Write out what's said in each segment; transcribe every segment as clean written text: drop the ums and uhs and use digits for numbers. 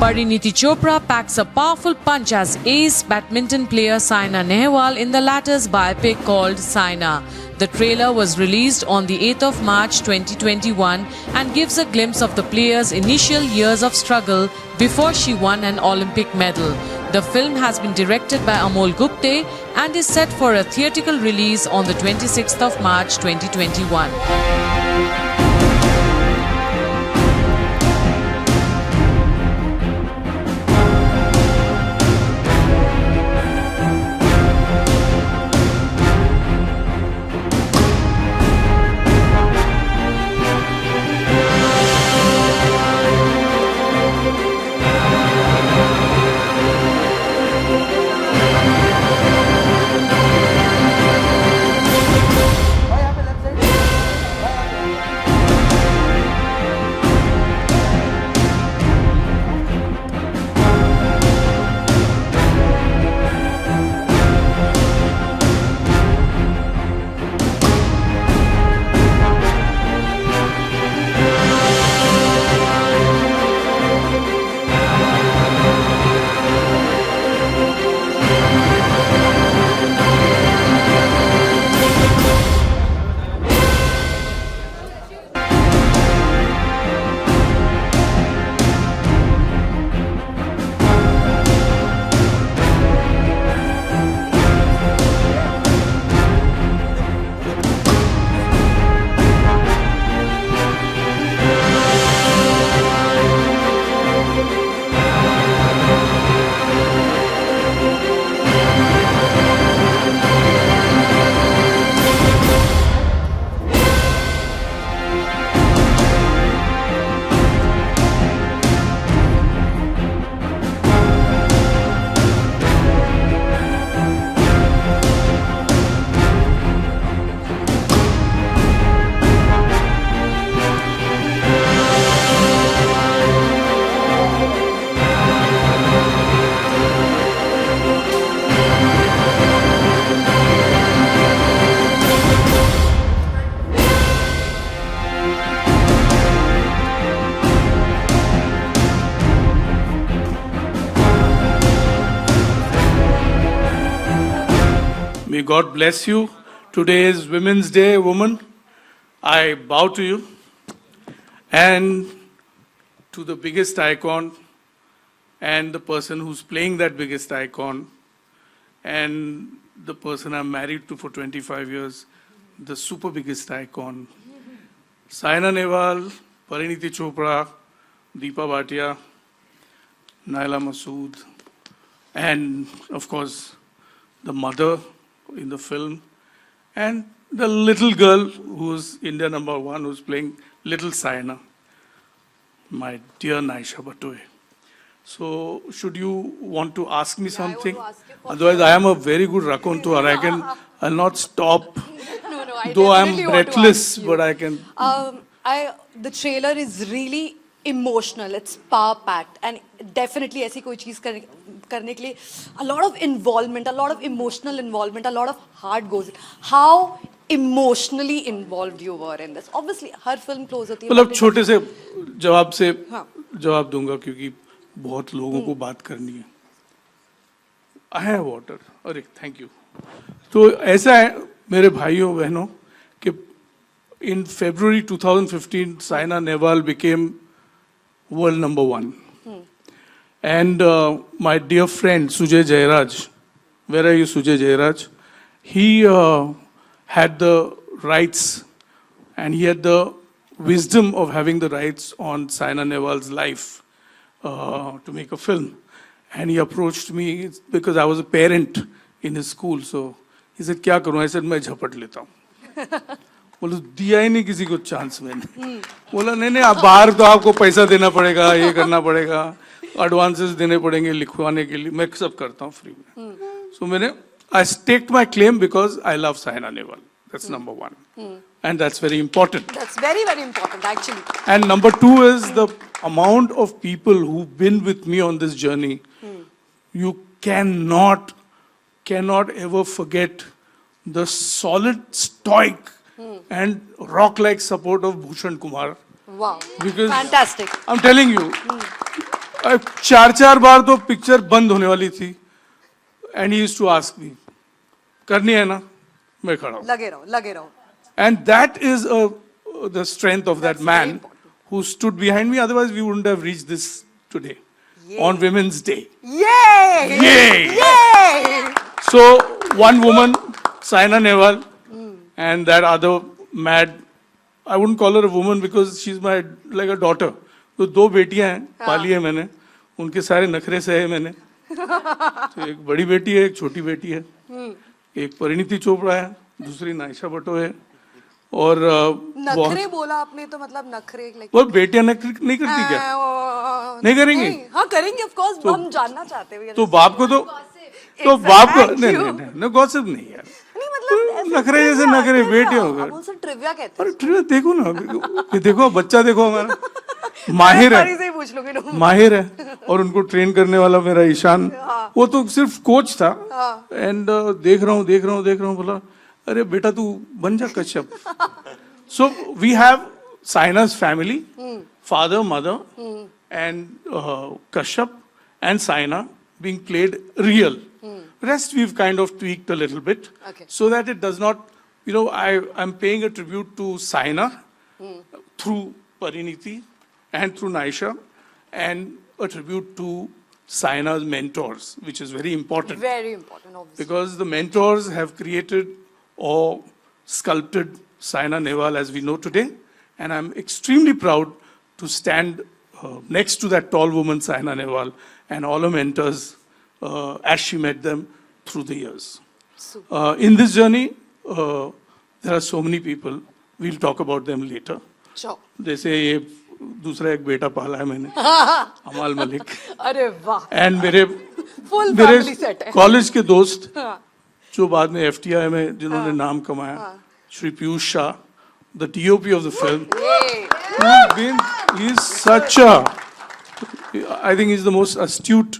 Pariniti Chopra packs a powerful punch as ace badminton player Saina Nehwal in the latter's biopic called Saina. The trailer was released on the 8th of March 2021 and gives a glimpse of the player's initial years of struggle before she won an Olympic medal. The film has been directed by Amol Gupte and is set for a theatrical release on the 26th of March 2021. May God bless you. Today is Women's Day, woman. I bow to you and to the biggest icon and the person who's playing that biggest icon and the person I'm married to for 25 years, the super biggest icon. Saina Nehwal, Pariniti Chopra, Deepa Bhatia, Naila Masood, and of course the mother in the film, and the little girl who's India #1, who's playing little Saina, my dear Naisha Batoe. So, should you want to ask me something? Otherwise, I am a very good raconteur. I'll not stop. I Though I'm definitely want to breathless, ask you. but I can. The trailer is really emotional. It's power packed, and definitely ऐसी कोई चीज करने के लिए a lot of involvement, a lot of emotional involvement, a lot of heart goes in. How emotionally involved you were in this? Obviously, her film close होती है. मतलब छोटे से जवाब से हाँ. जवाब दूंगा क्योंकि बहुत लोगों को बात करनी है. I have water. अरे थैंक यू. तो ऐसा है मेरे भाइयों बहनों कि in February 2015 Saina Nehwal became world #1. And my dear friend Sujay Jairaj, where are you Sujay Jairaj? He had the rights and he had the wisdom of having the rights on Saina Nehwal's life to make a film. And he approached me because I was a parent in his school. So he said, क्या करूँ? I said, मैं झपट लेता हूँ. बोलो दिया ही नहीं किसी को चांस मैंने. बोला नहीं आप बाहर तो आपको पैसा देना पड़ेगा, ये करना पड़ेगा, एडवांसेस देने पड़ेंगे लिखवाने के लिए. मैं सब करता हूँ फ्री में. So मैंने I staked my claim because I love Saina Nehwal. That's #1. And that's very important. That's very, very important, actually. And #2 is the amount of people who've been with me on this journey. You cannot ever forget the solid, stoic, and rock-like support of Bhushan Kumar. Wow. Because Fantastic. I'm telling you, 4 बार तो picture बंद होने वाली थी and he used to ask me करनी है ना, मैं खड़ा हूं. लगे रहो. And that is the strength of that man who stood behind me. Otherwise, we wouldn't have reached this today on Women's Day. Yay! Yay! Yay! So, one woman, Saina Nehwal, and that other mad, I wouldn't call her a woman because she's my like a daughter. तो 2 बेटियां हैं, पाली है मैंने, उनके सारे नखरे सहे मैंने. तो एक बड़ी बेटी है, एक छोटी बेटी है, एक परिणीति चोपड़ा है, दूसरी नायशा भट्टो है. और नखरे बोला आपने तो मतलब नखरे लाइक वो बेटियां नखरे नहीं करती क्या? नहीं करेंगी? हाँ करेंगे ऑफ कोर्स, हम जानना चाहते हैं. तो बाप को तो बाप को नहीं गॉसिप नहीं यार, नहीं मतलब नखरे जैसे नखरे बेटियों हो गए. उनसे ट्रिविया कहते अरे ट्रिविया देखो ना, ये देखो बच्चा देखो हमारा माहिर है, पूछ लूंगी माहिर है. और उनको ट्रेन करने वाला मेरा ईशान, वो तो सिर्फ कोच था. एंड देख रहा हूँ बोला अरे बेटा तू बन जा Kashyap. So we have Saina's family, father, mother, and Kashyap and Saina being played real. Rest we've kind of tweaked a little bit, so that it does not, I'm paying a tribute to Saina through Pariniti and through Naisha, and a tribute to Saina's mentors, which is very important. Very important, obviously. Because the mentors have created or sculpted Saina Nehwal as we know today. And I'm extremely proud to stand next to that tall woman, Saina Nehwal, and all her mentors as she met them through the years. In this journey, there are so many people. We'll talk about them later. Sure. जैसे ये दूसरा एक बेटा पाला है मैंने, अमाल मलिक. अरे वाह. एंड मेरे कॉलेज के दोस्त जो बाद में FTI में जिन्होंने नाम कमाया, Shri Piyush Shah, the DOP of the film. He's such a, I think he's the most astute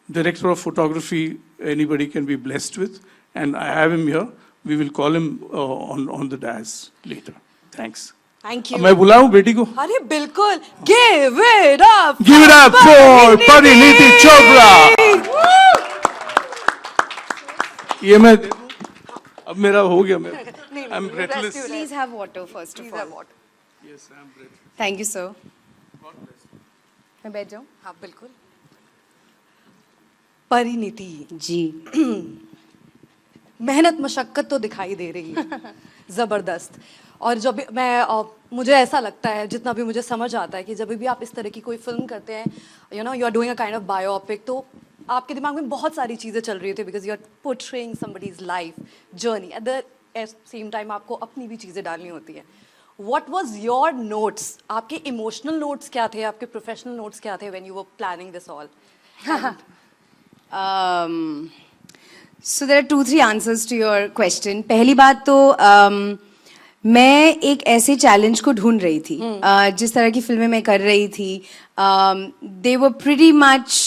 director of photography anybody can be blessed with, and I have him here. We will call him on the dais later. Thanks. Thank you. मैं बुलाऊं बेटी को? अरे बिल्कुल. Give it up. Give it up for Pariniti Chopra. ये मैं अब मेरा हो गया. I'm breathless. Please have water first of all. Yes, I'm breathless. Thank you, sir. मैं बैठ जाऊँ? हाँ बिल्कुल. परिणीति जी. मेहनत मशक्कत तो दिखाई दे रही है. जबरदस्त. और जब भी मुझे ऐसा लगता है, जितना भी मुझे समझ आता है कि जब भी आप इस तरह की कोई फिल्म करते हैं, you are doing a kind of biopic, तो आपके दिमाग में बहुत सारी चीज़ें चल रही होती है, because you are portraying somebody's life journey. At the same time आपको अपनी भी चीज़ें डालनी होती है. What was your notes? आपके इमोशनल नोट्स क्या थे, आपके प्रोफेशनल नोट्स क्या थे when you were planning this all? So there are 2-3 answers to your question. पहली बात तो मैं एक ऐसे चैलेंज को ढूंढ रही थी. जिस तरह की फिल्में मैं कर रही थी, they were pretty much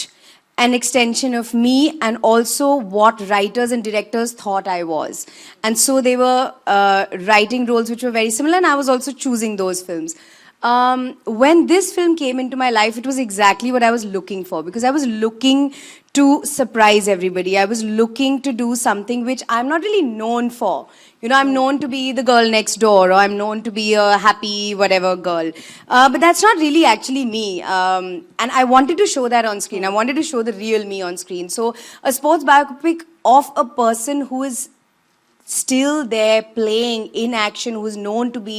an extension of me and also what writers and directors thought I was. And so they were writing roles which were very similar, and I was also choosing those films. When this film came into my life, it was exactly what I was looking for, because I was looking to surprise everybody. I was looking to do something which I'm not really known for. I'm known to be the girl next door, or I'm known to be a happy whatever girl. But that's not really actually me. And I wanted to show that on screen. I wanted to show the real me on screen. So a sports biopic of a person who is still there playing in action, who is known to be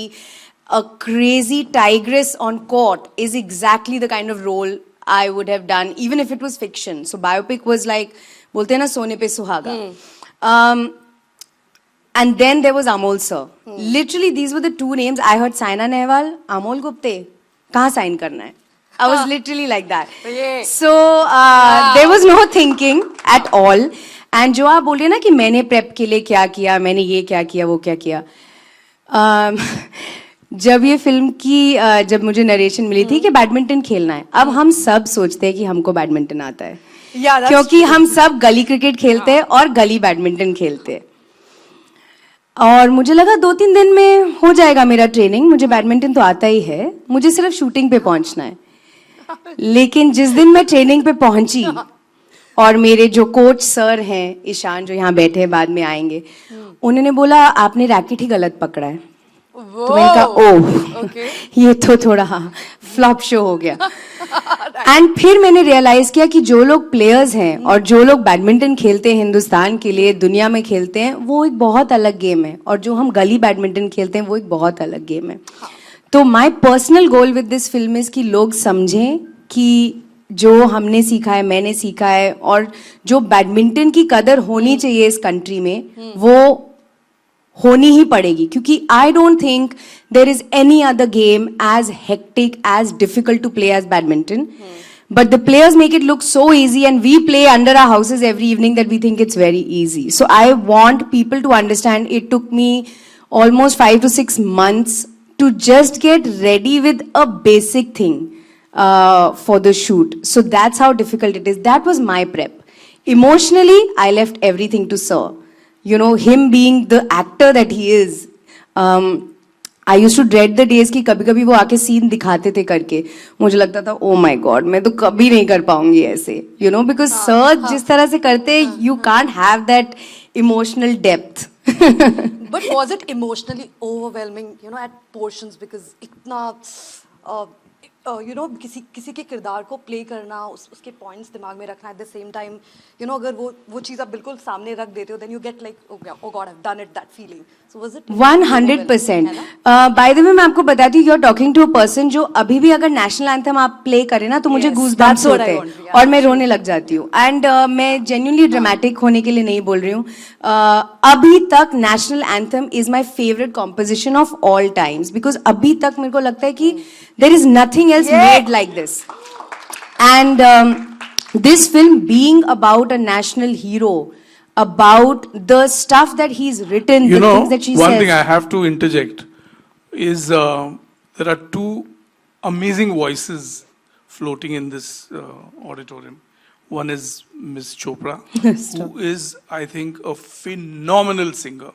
a crazy tigress on court, is exactly the kind of role I would have done, even if it was fiction. So biopic was like, bolte na sone pe suhaga. And then there was Amol sir. Literally, these were the 2 names. I heard Saina Nehwal, Amol Gupte. Kahan sign karna hai? I was literally like that. So there was no thinking at all. And जो आप बोल रहे हैं ना कि मैंने prep के लिए क्या किया, मैंने ये क्या किया, वो क्या किया. जब ये फिल्म की जब मुझे नरेशन मिली थी कि बैडमिंटन खेलना है, अब हम सब सोचते हैं कि हमको बैडमिंटन आता है, क्योंकि हम सब गली क्रिकेट खेलते हैं और गली बैडमिंटन खेलते हैं. और मुझे लगा 2-3 दिन में हो जाएगा मेरा ट्रेनिंग, मुझे बैडमिंटन तो आता ही है, मुझे सिर्फ शूटिंग पे पहुंचना है. लेकिन जिस दिन मैं ट्रेनिंग पे पहुंची और मेरे जो कोच सर हैं ईशान जो यहाँ बैठे हैं बाद में आएंगे, उन्होंने बोला आपने रैकेट ही गलत पकड़ा है। तो मैंने कहा ओह ये तो थोड़ा फ्लॉप शो हो गया। एंड फिर मैंने रियलाइज किया कि जो लोग प्लेयर्स हैं और जो लोग बैडमिंटन खेलते हैं हिंदुस्तान के लिए दुनिया में खेलते हैं वो एक बहुत अलग गेम है, और जो हम गली बैडमिंटन खेलते हैं वो एक बहुत अलग गेम है। तो my personal goal with this film is कि लोग समझें कि जो हमने सीखा है, मैंने सीखा है, और जो बैडमिंटन की कदर होनी चाहिए इस कंट्री में वो होनी ही पड़ेगी, क्योंकि I don't think there is any other game as hectic as difficult to play as badminton, but the players make it look so easy and we play under our houses every evening that we think it's very easy. So I want people to understand it took me almost 5 to 6 months to just get ready with a basic thing for the shoot. So that's how difficult it is. That was my prep. Emotionally, I left everything to Sir. You know, him being the actor that he is, I used to dread the days कि कभी कभी वो आके scene दिखाते थे करके, मुझे लगता था ओ माय गॉड मैं तो कभी नहीं कर पाऊंगी ऐसे, यू नो, बिकॉज सर जिस तरह से करते you can't have that emotional depth. But was it emotionally overwhelming, you know, at portions, because इतना you know, किसी के किरदार को प्ले करना, उसके पॉइंट्स दिमाग में रखना, at the same time you know अगर वो चीज़ आप बिल्कुल सामने रख देते हो then you get like oh God I have done it, that feeling. So was it 100%. By the way मैं आपको बताती हूँ, you are talking to a person जो अभी भी अगर नेशनल एंथम आप प्ले करें ना तो मुझे गूज़बम्प्स होते हैं और मैं रोने लग जाती हूँ. एंड मैं जेन्युइनली ड्रामेटिक होने के लिए नहीं बोल रही हूँ. अभी तक national anthem is my favourite composition of all times, because अभी तक मेरे को लगता है कि there is nothing else made like this. And this film being about a national hero, about the stuff that he's written, you the know, things that she one says. thing I have to interject is there are two amazing voices floating in this auditorium. One is Miss Chopra, who is, I think, a phenomenal singer.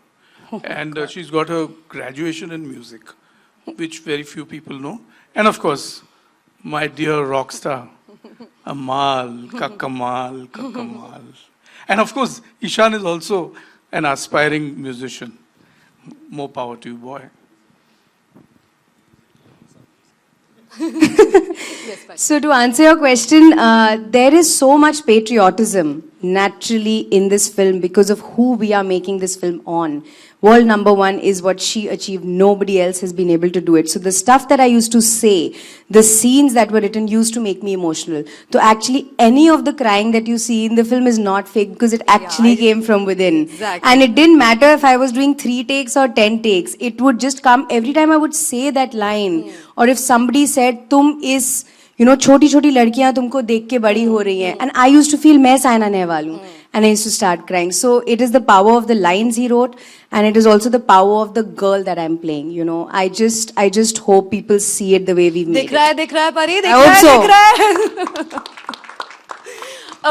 And she's got a graduation in music, which very few people know. And of course, my dear rock star, Amal, Kakamal. And of course, Ishan is also an aspiring musician. More power to you, boy. So to answer your question, there is so much patriotism naturally in this film because of who we are making this film on. World number one is what she achieved. Nobody else has been able to do it. So the stuff that I used to say, the scenes that were written used to make me emotional. So actually any of the crying that you see in the film is not fake because it actually came from within. Exactly. And it didn't matter if I was doing 3 takes or 10 takes. It would just come every time I would say that line. Or if somebody said, "Tum is, you know, छोटी छोटी लड़कियां तुमको देख के बड़ी हो रही हैं," and I used to feel मैं साइना नेहवाल हूँ, and I used to start crying. So it is the power of the lines he wrote, and it is also the power of the girl that I'm playing. You know, I just hope people see it the way we've made it. दिख रहा है परी, I hope so. दिख रहा है.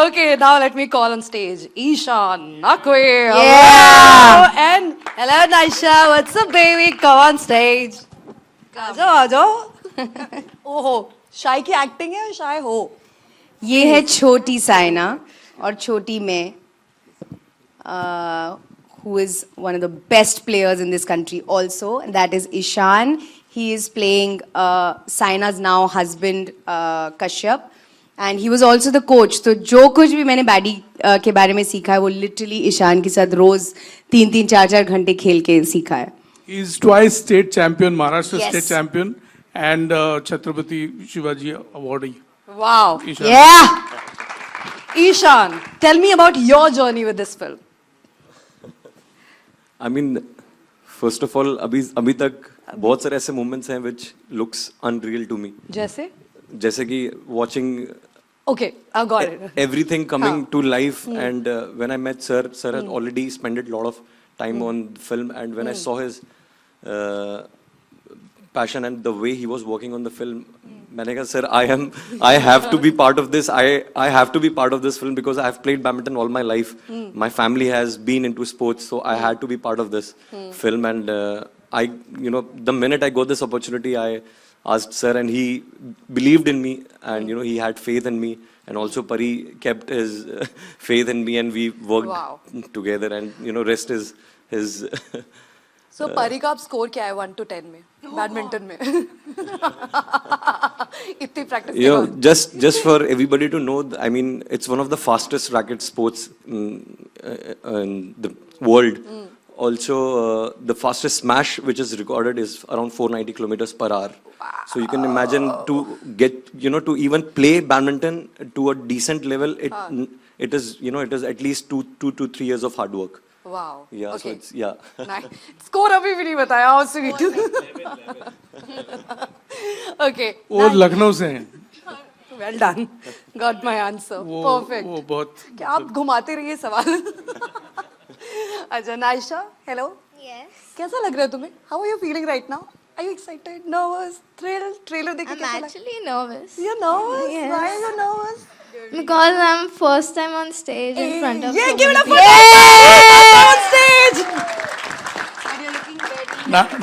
Okay, now let me call on stage Ishan Nakwe. Yeah. And hello Naisha, what's up baby? Come on stage. आ जाओ. ओहो, शाय की एक्टिंग है, शाय हो. ये है छोटी साइना और छोटी मैं, who is one of the best players in this country also, and that is Ishan. He is playing Saina's now husband Kashyap, and he was also the coach. तो जो कुछ भी मैंने बैडी के बारे में सीखा है वो लिटरली ईशान के साथ रोज 3-3, 4-4 घंटे खेल के सीखा है. He is twice state champion, Maharashtra Yes. state champion, and Chhatrapati Shivaji awardee. Wow. Ishan. Yeah. Ishan, tell me about your journey with this film. I mean, first of all, अभी तक बहुत सारे ऐसे moments हैं which looks unreal to me. जैसे कि watching Okay, I got it. everything coming to life, and when I met Sir had already spent a lot of time on the film, and when I saw his passion and the way he was working on the film, मैंने कहा sir, I have to be part of this. I have to be part of this film because I have played badminton all my life. My family has been into sports, so I had to be part of this film. And the minute I got this opportunity, asked sir, and he believed in me, and he had faith in me, and also Pari kept his faith in me, and we worked Wow. together, and rest is his. So परी का आप score क्या है 1 to 10 में badminton में इतनी practice के बाद Just for everybody to know, I mean, it's one of the fastest racket sports in the world. Also, the fastest smash which is recorded is around 490 kilometers per hour. So you can imagine to get, to even play badminton to a decent level, it is, it is at least 2 to 3 years of hard work. Wow. Yeah, so Okay. it's, yeah. Score अभी भी नहीं बताया how sweet okay वो लखनऊ से हैं well done got my answer वो perfect बहुत क्या आप घुमाते रहिए सवाल अच्छा नाइशा हेलो Yes. कैसा लग रहा है तुम्हें how are you feeling right now are you excited nervous thrill trailer देख के I'm कैसा लगा actually nervous you nervous Yes. Why are you nervous because I'm first time on stage in front of Yeah, so give it up many for people. on stage.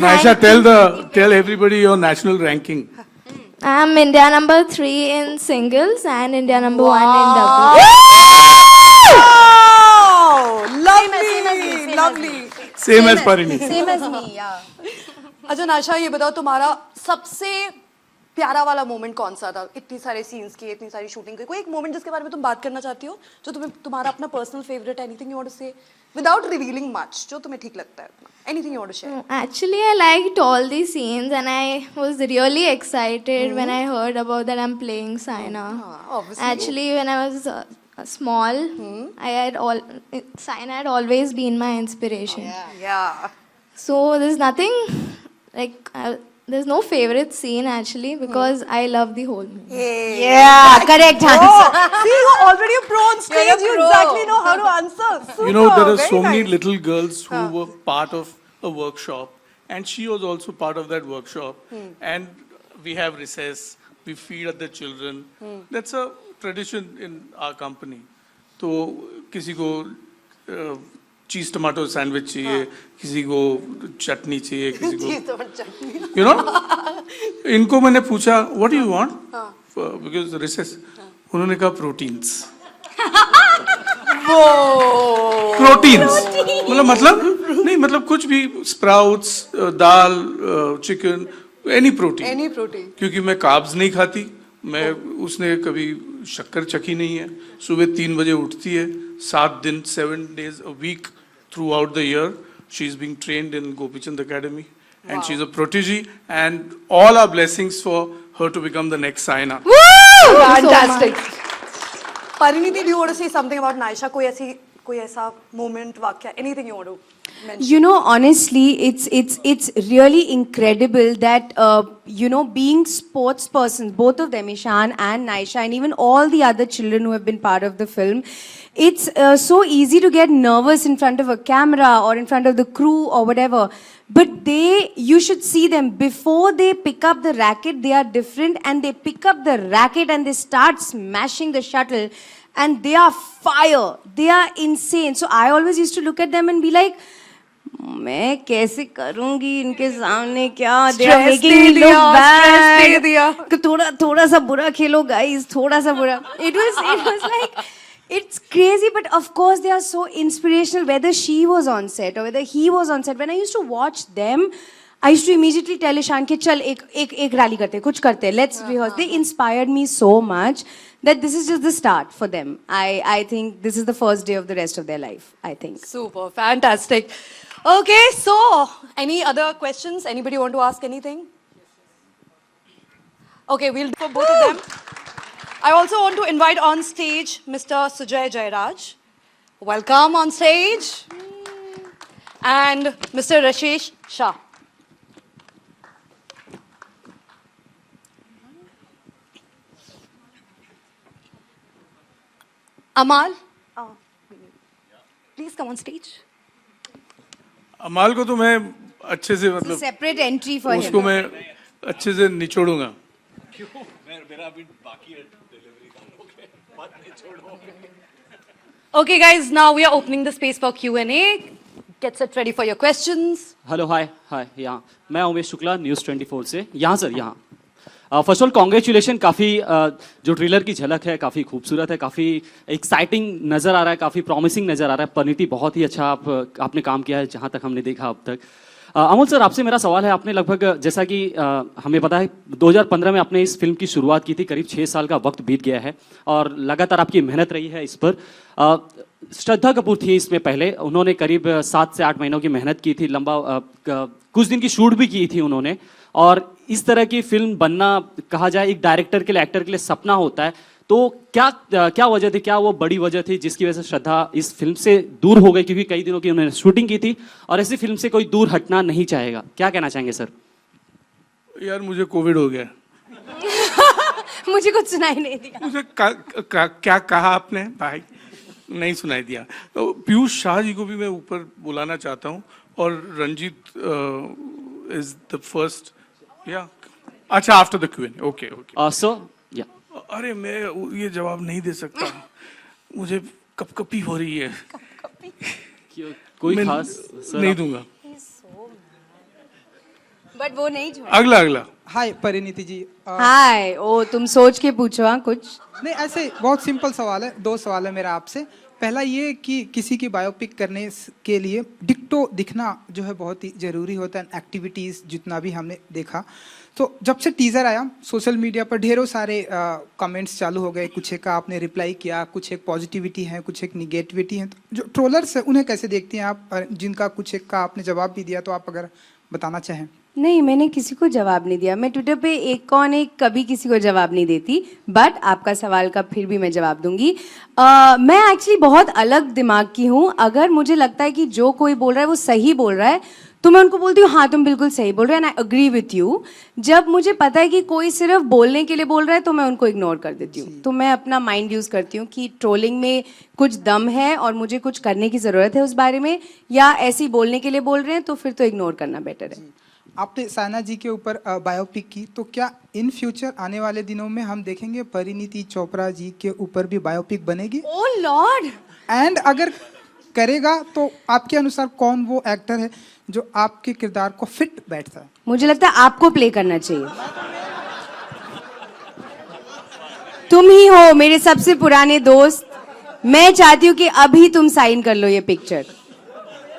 Naisha, tell everybody your national ranking. I'm India number 3 in singles and India number 1 in doubles. Wow! Lovely, lovely. Same as Parini. Same as me, yeah. अच्छा नाशा ये बताओ तुम्हारा सबसे प्यारा वाला moment कौन सा था इतनी सारे सीन्स की इतनी सारी शूटिंग की कोई एक मोमेंट जिसके बारे में तुम बात करना चाहती हो जो तुम्हारा अपना personal favourite anything you want to say without revealing much जो तुम्हें ठीक लगता है anything you want to share Actually, I liked all these scenes and I was really excited when I heard about that I'm playing Saina. obviously. Actually, when I was small, Saina had always been my inspiration. या So there's nothing like there's no favorite scene actually because I love the whole movie. Yeah, correct answer. See, you're already a pro on stage. You're a You pro. exactly know how to answer. Super, You know, there are very so many nice. little girls who were part of a workshop, and she was also part of that workshop. And we have recess, we feed at the children. That's a tradition in our company. तो किसी को चीज tomato sandwich चाहिए, किसी को चटनी चाहिए, किसी को इनको मैंने पूछा what do you want because recess उन्होंने कहा प्रोटीन्स मतलब कुछ भी स्प्राउट्स दाल चिकन एनी प्रोटीन क्योंकि मैं कार्ब्स नहीं खाती मैं उसने कभी शक्कर चखी नहीं है सुबह 3 बजे उठती है 7 दिन 7 days a week throughout the year she is being trained in Gopichand Academy and she is a protege and all our blessings for her to become the next Saina. Fantastic. Pariniti, do you want to say something about Naisha? कोई ऐसा moment वाक्य anything you want to mention? You know, honestly, it's really incredible that being sports persons, both of them, Ishan and Naisha, and even all the other children who have been part of the film, it's so easy to get nervous in front of a camera or in front of the crew or whatever. But you should see them before they pick up the racket. They are different, and they pick up the racket and they start smashing the shuttle. And they are fire. They are insane. So I always used to look at them and be like, मैं कैसे करूँगी इनके सामने क्या? They are making me look bad. थोड़ा सा बुरा खेलो guys. थोड़ा सा बुरा. It was like, it's crazy, but of course they are so inspirational. Whether she was on set or whether he was on set, when I used to watch them, I used to immediately tell Ishan कि चल एक rally करते, कुछ करते, let's rehearse. They inspired me so much that this is just the start for them. I think this is the first day of the rest of their life, I think. Super, fantastic. Okay, so any other questions? Anybody want to ask anything? Okay, we'll do for both of them. I also want to invite on stage Mr. Sujay Jairaj. Welcome on stage. And Mr. Rashesh Shah. Amal, please come on stage. अमाल को तो मैं अच्छे से मतलब Separate entry for उसको him. मैं अच्छे से निचोड़ूंगा Okay, guys, now we are opening the space for Q&A. Get set ready for your questions. Hello hi hi यहाँ मैं उमेश शुक्ला न्यूज़ 24 से यहाँ सर यहाँ फर्स्ट ऑफ ऑल कॉन्ग्रेचुलेशन, काफ़ी जो ट्रेलर की झलक है काफ़ी खूबसूरत है, काफ़ी एक्साइटिंग नज़र आ रहा है, काफ़ी प्रॉमिसिंग नज़र आ रहा है। परिणीति बहुत ही अच्छा आपने काम किया है जहाँ तक हमने देखा अब तक। अमोल सर, आपसे मेरा सवाल है, आपने लगभग जैसा कि हमें पता है 2015 में आपने इस फिल्म की शुरुआत की थी, करीब 6 साल का वक्त बीत गया है और लगातार आपकी मेहनत रही है इस पर। श्रद्धा कपूर थी इसमें पहले, उन्होंने करीब 7 से 8 महीनों की मेहनत की थी, लंबा कुछ दिन की शूट भी की थी उन्होंने। और इस तरह की फिल्म बनना, कहा जाए एक डायरेक्टर के लिए, एक्टर के लिए सपना होता है, तो क्या वजह थी, क्या वो बड़ी वजह थी जिसकी वजह से श्रद्धा इस फिल्म से दूर हो गई? क्योंकि कई दिनों की उन्होंने शूटिंग की थी और ऐसी फिल्म से कोई दूर हटना नहीं चाहेगा, क्या कहना चाहेंगे सर? यार मुझे कोविड हो गया। मुझे कुछ सुनाई नहीं दिया। मुझे क्या कहा आपने भाई? नहीं सुनाई दिया। तो पीयूष शाह जी को भी मैं ऊपर बुलाना चाहता हूँ और रंजीत इज द फर्स्ट या अच्छा after the queen. Okay okay so या अरे मैं ये जवाब नहीं दे सकता, मुझे कपकपी हो रही है। कोई मैं खास सर नहीं दूंगा। बट वो नहीं छोड़। अगला हाय परिणीति जी। हाय, ओ तुम सोच के पूछो। हाँ कुछ नहीं, ऐसे बहुत सिंपल सवाल है, 2 सवाल है मेरा आपसे। पहला ये कि किसी की बायोपिक करने के लिए डिक्टो दिखना जो है बहुत ही ज़रूरी होता है, एक्टिविटीज़ जितना भी हमने देखा। तो जब से टीज़र आया सोशल मीडिया पर ढेरों सारे कमेंट्स चालू हो गए, कुछ एक का आपने रिप्लाई किया, कुछ एक पॉजिटिविटी है, कुछ एक निगेटिविटी है। तो जो ट्रोलर्स है उन्हें कैसे देखती हैं आप, और जिनका कुछ एक का आपने जवाब भी दिया, तो आप अगर बताना चाहें। नहीं, मैंने किसी को जवाब नहीं दिया। मैं ट्विटर पे एक कभी किसी को जवाब नहीं देती, बट आपका सवाल का फिर भी मैं जवाब दूंगी। मैं एक्चुअली बहुत अलग दिमाग की हूँ। अगर मुझे लगता है कि जो कोई बोल रहा है वो सही बोल रहा है, तो मैं उनको बोलती हूँ हाँ तुम बिल्कुल सही बोल रहे हो, and I agree with you. जब मुझे पता है कि कोई सिर्फ बोलने के लिए बोल रहा है, तो मैं उनको इग्नोर कर देती हूँ। तो मैं अपना माइंड यूज़ करती हूँ कि ट्रोलिंग में कुछ दम है और मुझे कुछ करने की ज़रूरत है उस बारे में, या ऐसे ही बोलने के लिए बोल रहे हैं तो फिर तो इग्नोर करना बेटर है। आपने साइना जी के ऊपर बायोपिक की, तो क्या इन फ्यूचर आने वाले दिनों में हम देखेंगे परिणीति चोपड़ा जी के ऊपर भी बायोपिक बनेगी? Oh lord! एंड अगर करेगा तो आपके अनुसार कौन वो एक्टर है जो आपके किरदार को फिट बैठता है? मुझे लगता है आपको प्ले करना चाहिए। तुम ही हो मेरे सबसे पुराने दोस्त। मैं चाहती हूँ कि अभी तुम साइन कर लो ये पिक्चर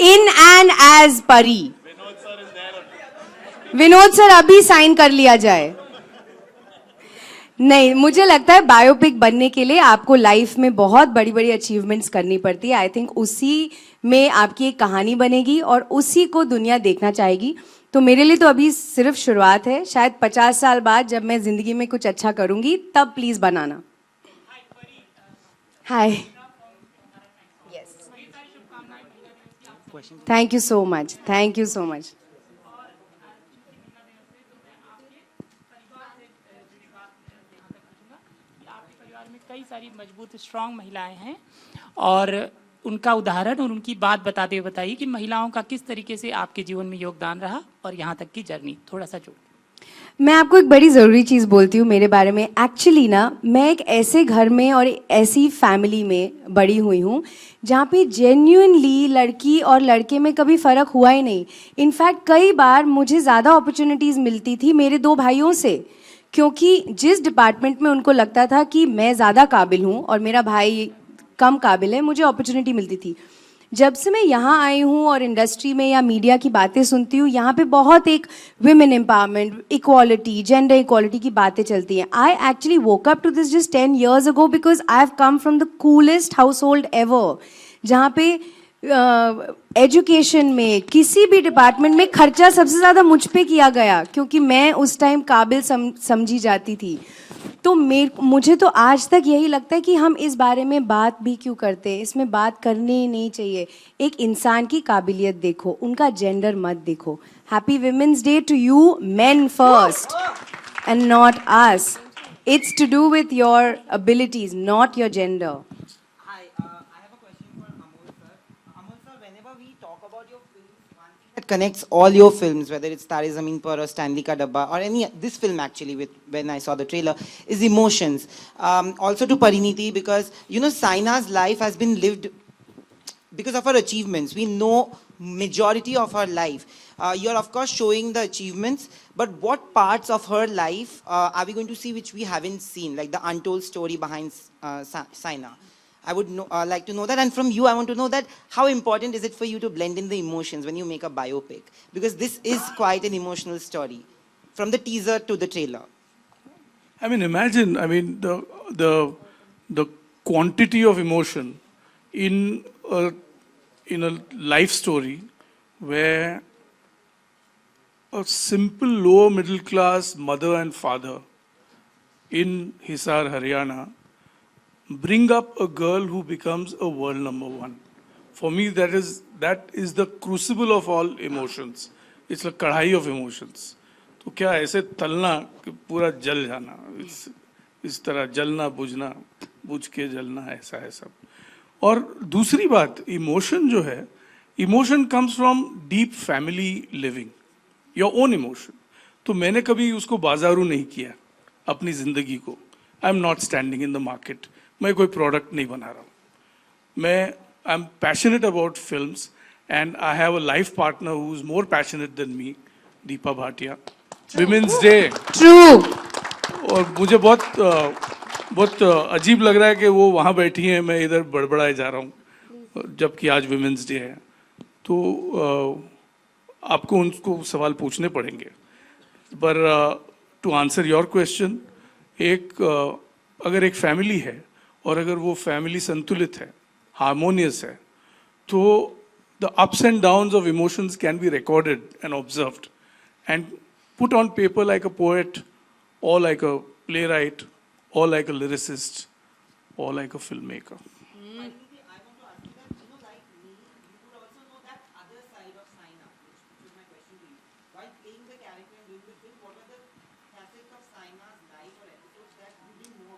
इन एंड एज परी। विनोद सर अभी साइन कर लिया जाए। नहीं, मुझे लगता है बायोपिक बनने के लिए आपको लाइफ में बहुत बड़ी बड़ी अचीवमेंट्स करनी पड़ती है। आई थिंक उसी में आपकी एक कहानी बनेगी और उसी को दुनिया देखना चाहेगी। तो मेरे लिए तो अभी सिर्फ शुरुआत है। शायद 50 साल बाद जब मैं जिंदगी में कुछ अच्छा करूंगी तब please banana. Hi, thank you so much, thank you so much. कई सारी मजबूत स्ट्रांग महिलाएं हैं और उनका उदाहरण और उनकी बात बताते हुए बताइए कि महिलाओं का किस तरीके से आपके जीवन में योगदान रहा और यहाँ तक की जर्नी, थोड़ा सा जोड़। मैं आपको एक बड़ी ज़रूरी चीज़ बोलती हूँ मेरे बारे में। एक्चुअली ना, मैं एक ऐसे घर में और ऐसी फैमिली में बड़ी हुई हूँ जहाँ पे जेन्युइनली लड़की और लड़के में कभी फ़र्क हुआ ही नहीं। इनफैक्ट कई बार मुझे ज़्यादा अपॉर्चुनिटीज़ मिलती थी मेरे 2 भाइयों से, क्योंकि जिस डिपार्टमेंट में उनको लगता था कि मैं ज़्यादा काबिल हूँ और मेरा भाई कम काबिल है, मुझे अपॉर्चुनिटी मिलती थी। जब से मैं यहाँ आई हूँ और इंडस्ट्री में या मीडिया की बातें सुनती हूँ, यहाँ पे बहुत एक women empowerment, equality, gender equality की बातें चलती हैं। I actually woke up to this just 10 years ago because I have come from the coolest household ever, जहाँ पे एजुकेशन में किसी भी डिपार्टमेंट में खर्चा सबसे ज़्यादा मुझ पे किया गया, क्योंकि मैं उस टाइम काबिल समझी जाती थी। तो मुझे तो आज तक यही लगता है कि हम इस बारे में बात भी क्यों करते हैं, इसमें बात करनी ही नहीं चाहिए। एक इंसान की काबिलियत देखो, उनका जेंडर मत देखो। Happy women's day to you men first and not us. It's to do with your abilities, not your gender. That connects all your films, whether it's Tare Zameen Par or Stanley Ka Dabba or this film actually, with when I saw the trailer, is emotions. Also to Pariniti, because Saina's life has been lived because of her achievements. We know majority of her life. You're of course showing the achievements, but what parts of her life are we going to see which we haven't seen, like the untold story behind Saina? I would like to know that, and from you I want to know that how important is it for you to blend in the emotions when you make a biopic? Because this is quite an emotional story, from the teaser to the trailer. I mean, imagine, I mean, the quantity of emotion in a life story where a simple lower middle class mother and father in Hisar, Haryana, bring up a girl who becomes a world number one. For me, that is the crucible of all emotions. It's a kadhai of emotions. तो क्या ऐसे तलना कि पूरा जल जाना, इस तरह जलना बुझना, बुझ के जलना, ऐसा है सब. और दूसरी बात, इमोशन जो है, emotion comes from deep family living, your own emotion. तो मैंने कभी उसको बाजारू नहीं किया अपनी जिंदगी को. I am not standing in the market. मैं कोई प्रोडक्ट नहीं बना रहा हूँ. मैं I am passionate about films and I have a life partner who is more passionate than me, Deepa Bhatia. Women's day True. और मुझे बहुत अजीब लग रहा है कि वो वहाँ बैठी हैं, मैं इधर बड़बड़ाए जा रहा हूँ, जबकि आज विमेंस डे है. तो आपको उनको सवाल पूछने पड़ेंगे. पर टू आंसर योर क्वेश्चन, अगर एक फैमिली है और अगर वो फैमिली संतुलित है, हार्मोनियस है, तो the ups and downs of emotions can be recorded and observed and put on paper like a poet, or like a playwright, or like a lyricist, or like a filmmaker. I want to ask you that, like me, you would also know that other side of Saina, which is my question to you. While playing the character and doing the film, what are the facets of Saina's life or episodes that you didn't know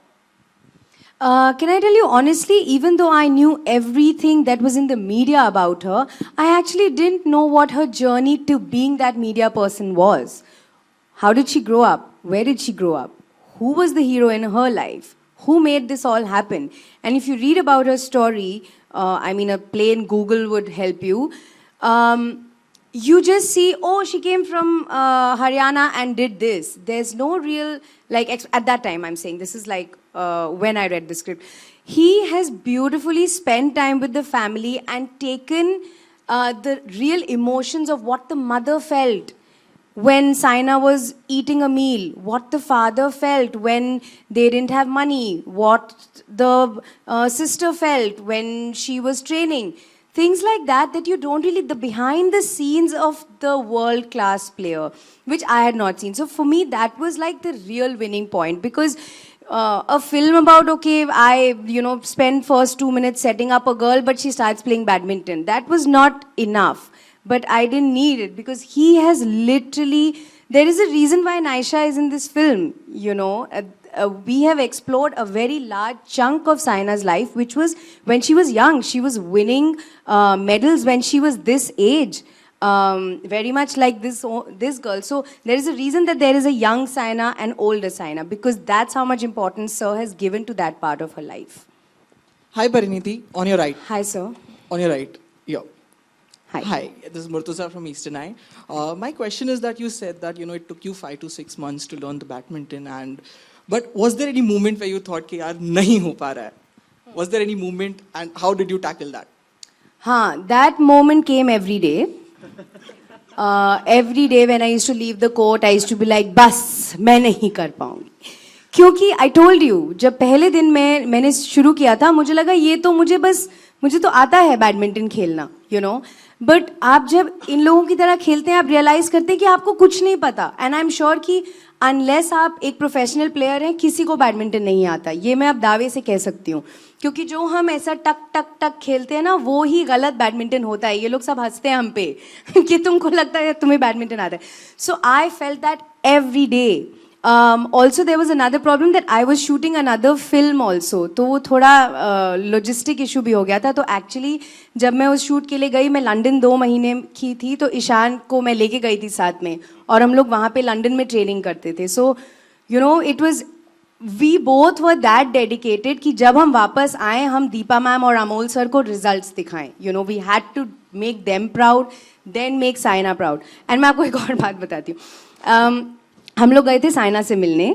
about? Can I tell you honestly, even though I knew everything that was in the media about her, I actually didn't know what her journey to being that media person was. How did she grow up? Where did she grow up? Who was the hero in her life? Who made this all happen? And if you read about her story, I mean, a plain Google would help you. You just see, oh, she came from Haryana and did this. There's no real, like, at that time, I'm saying, this is like when I read the script. He has beautifully spent time with the family and taken the real emotions of what the mother felt when Saina was eating a meal, what the father felt when they didn't have money, what the sister felt when she was training. Things like that you don't really, the behind the scenes of the world class player, which I had not seen. So for me, that was like the real winning point, because a film about, okay, I, spend first 2 minutes setting up a girl, but she starts playing badminton. That was not enough. But I didn't need it, because he has literally, there is a reason why Naisha is in this film, we have explored a very large chunk of Saina's life, which was when she was young. She was winning medals when she was this age, very much like this girl. So there is a reason that there is a young Saina and older Saina, because that's how much importance Sir has given to that part of her life. Hi Pariniti, on your right. Hi Sir. On your right. Yeah. Hi. This is Murtuza from Eastern Eye. My question is that you said that it took you 5 to 6 months to learn the badminton, but was there any moment where you thought कि यार नहीं हो पा रहा है? Was there any moment, and how did you tackle that? That moment came every day. Every day when I used to leave the court, I used to be like, बस मैं नहीं कर पाऊंगी. क्योंकि I told you, जब पहले दिन मैंने शुरू किया था, मुझे लगा ये तो मुझे तो आता है बैडमिंटन खेलना, बट आप जब इन लोगों की तरह खेलते हैं, आप रियलाइज करते हैं कि आपको कुछ नहीं पता. एंड आई एम श्योर कि अनलेस आप एक प्रोफेशनल प्लेयर हैं, किसी को बैडमिंटन नहीं आता. ये मैं अब दावे से कह सकती हूँ, क्योंकि जो हम ऐसा टक टक टक खेलते हैं ना, वो ही गलत बैडमिंटन होता है. ये लोग सब हंसते हैं हम पे कि तुमको लगता है तुम्हें बैडमिंटन आता है. So I felt that every day. Also there was another problem that I was shooting another film also, तो वो थोड़ा logistic issue भी हो गया था. तो actually जब मैं उस shoot के लिए गई, मैं लंदन 2 महीने की थी, तो ईशान को मैं लेके गई थी साथ में, और हम लोग वहाँ पे लंदन में ट्रेनिंग करते थे. So it was, we both were that dedicated कि जब हम वापस आए, हम दीपा मैम और अमोल सर को results दिखाएं. We had to make them proud. Then make Saina proud. And मैं आपको एक और बात बताती हूँ. हम लोग गए थे साइना से मिलने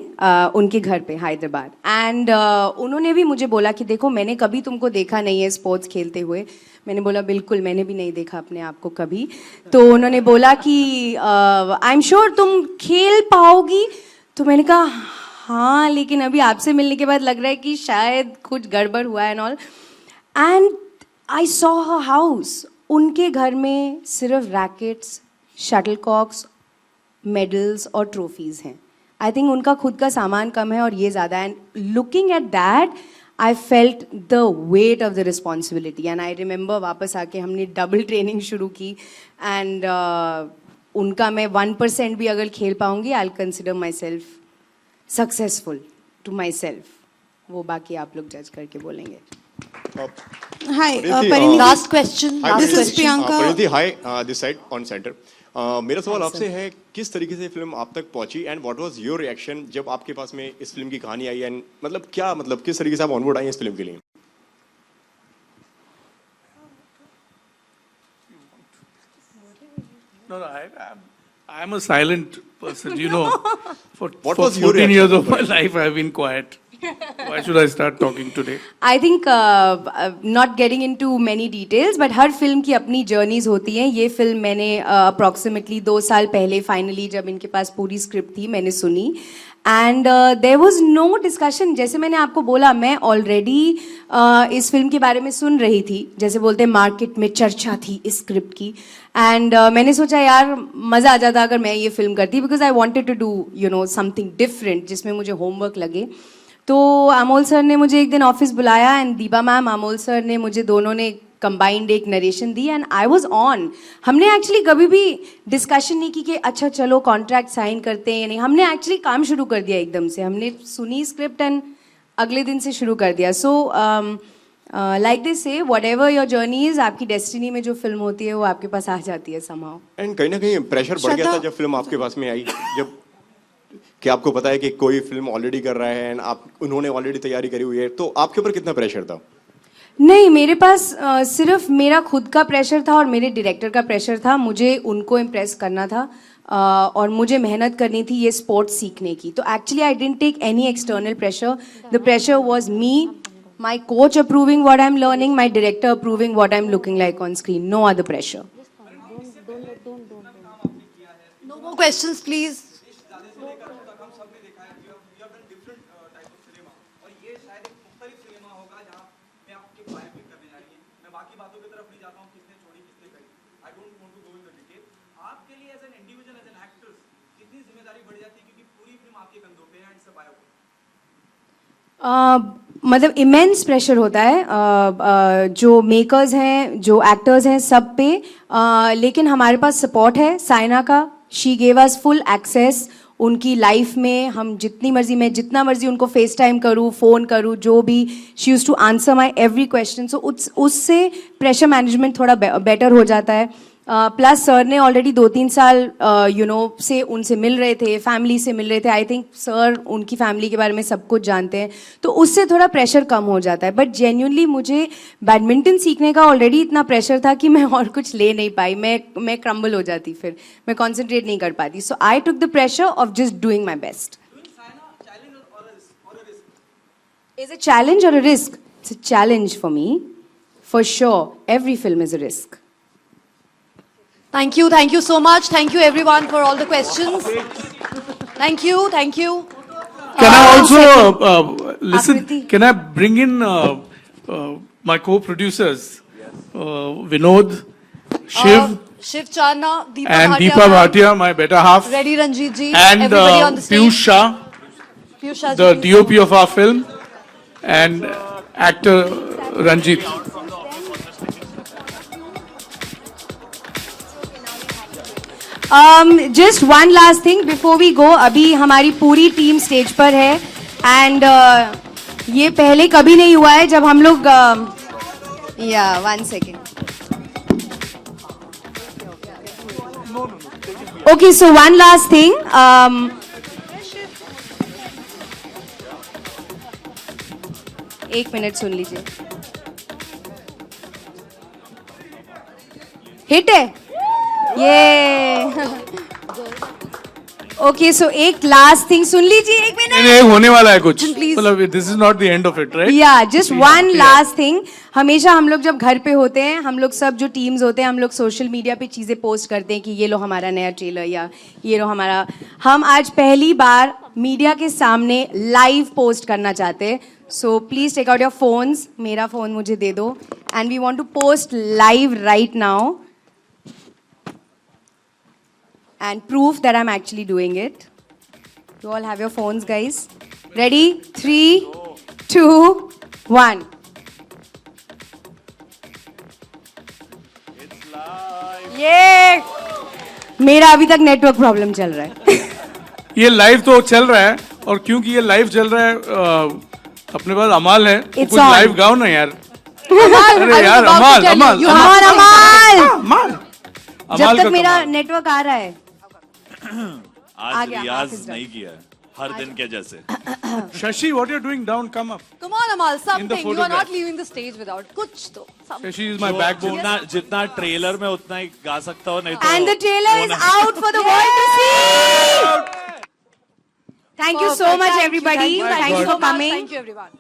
उनके घर पे हैदराबाद. एंड उन्होंने भी मुझे बोला कि देखो मैंने कभी तुमको देखा नहीं है स्पोर्ट्स खेलते हुए. मैंने बोला बिल्कुल मैंने भी नहीं देखा अपने आप को कभी. तो उन्होंने बोला कि आई एम श्योर तुम खेल पाओगी. तो मैंने कहा हाँ, लेकिन अभी आपसे मिलने के बाद लग रहा है कि शायद कुछ गड़बड़ हुआ है and all. And I saw her house. उनके घर में सिर्फ रैकेट्स, शटलकॉक्स, मेडल्स और ट्रॉफीज हैं. आई थिंक उनका खुद का सामान कम है और ये ज़्यादा है. And looking at that I felt the weight of the responsibility. And I remember वापस आके हमने डबल ट्रेनिंग शुरू की. एंड उनका मैं 1% भी अगर खेल पाऊंगी I will consider myself successful to myself. वो बाकी आप लोग जज करके बोलेंगे. Hi, Pariniti. Last question. This is Priyanka. Pariniti, hi, this side on center. मेरा सवाल आपसे है किस तरीके से फिल्म आप तक पहुंची and what was your reaction जब आपके पास में इस फिल्म की कहानी आई एंड मतलब क्या मतलब किस तरीके से आप ऑनबोर्ड आई इस फिल्म के लिए? No, I am a silent person, you know. For What 14 years of my life, I have been quiet. Why should I start talking today? I think not getting into many details but हर film की अपनी journeys होती हैं. ये film मैंने approximately 2 साल पहले finally जब इनके पास पूरी स्क्रिप्ट थी मैंने सुनी. And there was no discussion. जैसे मैंने आपको बोला मैं ऑलरेडी इस फिल्म के बारे में सुन रही थी. जैसे बोलते हैं मार्केट में चर्चा थी इस स्क्रिप्ट की. एंड मैंने सोचा यार मज़ा आ जाता अगर मैं ये फिल्म करती because I wanted to do you know something different जिसमें मुझे होमवर्क लगे. तो अमोल सर ने मुझे एक दिन ऑफिस बुलाया and Deepa ma'am, Amol sir ने मुझे दोनों ने कंबाइंड एक narration the and I was on. हमने एक्चुअली कभी भी डिस्कशन नहीं की कि अच्छा चलो कॉन्ट्रैक्ट साइन करते हैं या नहीं. हमने एक्चुअली काम शुरू कर दिया एकदम से. हमने सुनी स्क्रिप्ट एंड अगले दिन से शुरू कर दिया. So like this say whatever your journey is, आपकी डेस्टिनी में जो फिल्म होती है वो आपके पास आ जाती है समहाउ. एंड कहीं ना कहीं प्रेशर बढ़ गया था जब फिल्म आपके पास में आई, जब कि आपको पता है कि कोई फिल्म ऑलरेडी कर रहा है एंड आप उन्होंने ऑलरेडी तैयारी करी हुई है, तो आपके ऊपर कितना प्रेशर था? नहीं, मेरे पास सिर्फ मेरा खुद का प्रेशर था और मेरे डायरेक्टर का प्रेशर था. मुझे उनको इम्प्रेस करना था और मुझे मेहनत करनी थी ये स्पोर्ट्स सीखने की. तो actually I didn't take any external pressure. The pressure was me, my coach approving what I am learning, my director approving what I am looking like on screen. No other pressure. No more questions, please. मतलब immense pressure होता है जो makers हैं, जो actors हैं सब पे. लेकिन हमारे पास सपोर्ट है साइना का. She gave us full access उनकी लाइफ में. हम जितनी मर्जी, मैं जितना मर्जी उनको फेस टाइम करूँ, फ़ोन करूँ, जो भी, she use to answer my every question. So उससे प्रेशर मैनेजमेंट थोड़ा बेटर हो जाता है. प्लस सर ने ऑलरेडी 2-3 साल यू नो से उनसे मिल रहे थे, फैमिली से मिल रहे थे. आई थिंक सर उनकी फैमिली के बारे में सब कुछ जानते हैं, तो उससे थोड़ा प्रेशर कम हो जाता है. बट जेन्युइनली मुझे बैडमिंटन सीखने का ऑलरेडी इतना प्रेशर था कि मैं और कुछ ले नहीं पाई. मैं क्रम्बल हो जाती, फिर मैं कॉन्सेंट्रेट नहीं कर पाती. So I took the pressure off just doing my best. Is a challenge और a risk? It's a challenge for me, for sure. Every film is a risk. Thank you so much. Thank you everyone for all the questions. Thank you. Can I also listen? Akriti. Can I bring in my co-producers, Vinod, Shiv, Shiv Charna, and Deepa Bhatia, my better half, Reddy Ranjit ji, and everybody on the stage. Piyush Shah, Piyush Shah the ji. DOP of our film, and actor Ranjit. Just one last thing before we go. अभी हमारी पूरी team stage पर है and ये पहले कभी नहीं हुआ है जब हम लोग या 1 second. Okay, so one last thing. एक मिनट सुन लीजिए. हिट है. ये ओके, सो एक लास्ट थिंग सुन लीजिए, एक मिनट। नहीं, होने वाला है कुछ, Please. मतलब this is not the end of it, right? या जस्ट वन लास्ट थिंग। हमेशा हम लोग जब घर पे होते हैं, हम लोग सब जो टीम्स होते हैं, हम लोग सोशल मीडिया पे चीज़ें पोस्ट करते हैं कि ये लो हमारा नया ट्रेलर या ये लो हमारा। हम आज पहली बार मीडिया के सामने लाइव पोस्ट करना चाहते हैं। So please take out your phones, मेरा फ़ोन मुझे दे दो, and we want to post live right now and proof that I'm actually doing it. You all have your phones, guys. Ready? 3, 2, 1. ये मेरा अभी तक नेटवर्क प्रॉब्लम चल रहा है। ये लाइव तो चल रहा है, और क्योंकि ये लाइव चल रहा है, अपने पास अमाल है, तो कुछ लाइव गाओ ना यार। अरे यार, अमाल अमाल अमाल जब तक मेरा नेटवर्क आ रहा है। आज रियाज नहीं किया है, हर दिन के जैसे। Shashi, what you're doing down? Come up. Come on, Amal, something. You are photograph. not leaving the stage without कुछ तो। Shashi is my backbone. जितना ट्रेलर में उतना ही गा सकता हो, नहीं तो। And the trailer is out for the world to see. Thank you so much, everybody. Thank you for coming. Thank you, everyone.